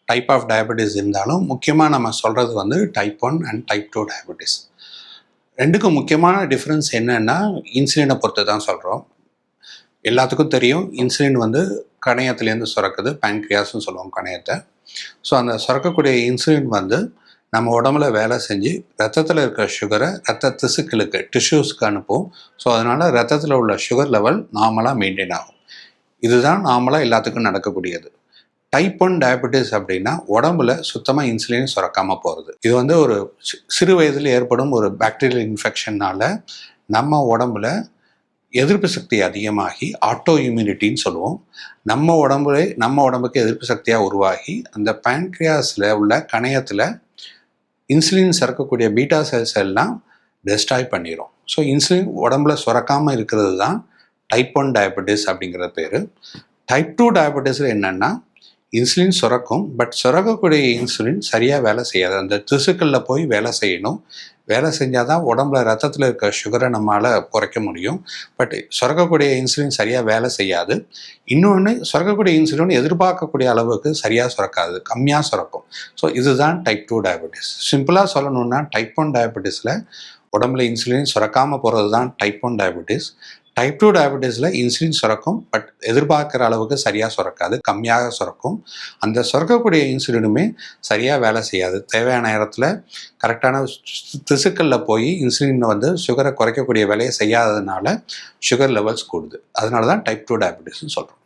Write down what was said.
Type of diabetes இருந்தாலும் முக்கியமாக நம்ம சொல்கிறது வந்து டைப் 1 அண்ட் டைப் 2 டயபெட்டிஸ். ரெண்டுக்கும் முக்கியமான டிஃப்ரென்ஸ் என்னன்னா இன்சுலினை பொறுத்து தான் சொல்கிறோம். எல்லாத்துக்கும் தெரியும் இன்சுலின் வந்து கணையத்துலேருந்து சுரக்குது, பேன்க்ரியாஸ்னு சொல்லுவோம் கணையத்தை. ஸோ அந்த சுரக்கக்கூடிய இன்சுலின் வந்து நம்ம உடம்புல வேலை செஞ்சு ரத்தத்தில் இருக்கிற சுகரை ரத்த திசுக்களுக்கு டிஷ்யூஸ்க்கு அனுப்பும். ஸோ அதனால் ரத்தத்தில் உள்ள சுகர் லெவல் நார்மலாக மெயின்டைன் ஆகும். இதுதான் நார்மலாக எல்லாத்துக்கும் நடக்கக்கூடியது. டைப் 1 டயபெட்டிஸ் அப்படின்னா உடம்புல சுத்தமாக இன்சுலின் சுரக்காமல் போகிறது. இது வந்து ஒரு சிறு வயதில் ஏற்படும் ஒரு பாக்டீரியல் இன்ஃபெக்ஷனால் நம்ம உடம்புல எதிர்ப்பு சக்தி அதிகமாகி ஆட்டோ இம்யூனிட்டின்னு சொல்லுவோம். நம்ம உடம்புக்கு எதிர்ப்பு சக்தியாக உருவாகி அந்த பேன்க்ரியாஸில் உள்ள கணையத்தில் இன்சுலின் சுரக்கக்கூடிய பீட்டா செல்ஸ் எல்லாம் டெஸ்ட்ராய் பண்ணிடும். ஸோ இன்சுலின் உடம்புல சுரக்காமல் இருக்கிறது தான் டைப் 1 டயபெட்டிஸ் அப்படிங்கிற பேர். டைப் 2 டயபெட்டிஸில் என்னென்னா இன்சுலின் சுரக்கும், பட் சுரக்கக்கூடிய இன்சுலின் சரியாக வேலை செய்யாது. அந்த திசுக்களில் போய் வேலை செய்யணும். வேலை செஞ்சால் தான் உடம்புல ரத்தத்தில் இருக்கிற சுகரை நம்மளால் குறைக்க முடியும். பட் சுரக்கக்கூடிய இன்சுலின் சரியாக வேலை செய்யாது. இன்னொன்று, சுரக்கக்கூடிய இன்சுலின் எதிர்பார்க்கக்கூடிய அளவுக்கு சரியாக சுரக்காது, கம்மியாக சுரக்கும். ஸோ இதுதான் டைப் 2 டயபெட்டிஸ். சிம்பிளாக சொல்லணுன்னா டைப் 1 டயபெட்டிஸில் உடம்புல இன்சுலின் சுரக்காமல் போகிறது தான் டைப் 1 டயபெட்டிஸ். டைப் 2 டயபெட்டிஸில் இன்சுலின் சுரக்கும், பட் எதிர்பார்க்குற அளவுக்கு சரியாக சுரக்காது, கம்மியாக சுரக்கும். அந்த சுரக்கக்கூடிய இன்சுலினுமே சரியாக வேலை செய்யாது. தேவையான நேரத்தில் கரெக்டான திசுக்களில் போய் இன்சுலின் வந்து சுகரை குறைக்கக்கூடிய வேலையை செய்யாததுனால சுகர் லெவல்ஸ் கூடுது. அதனால தான் டைப் 2 டயபெட்டிஸ்ன்னு சொல்கிறோம்.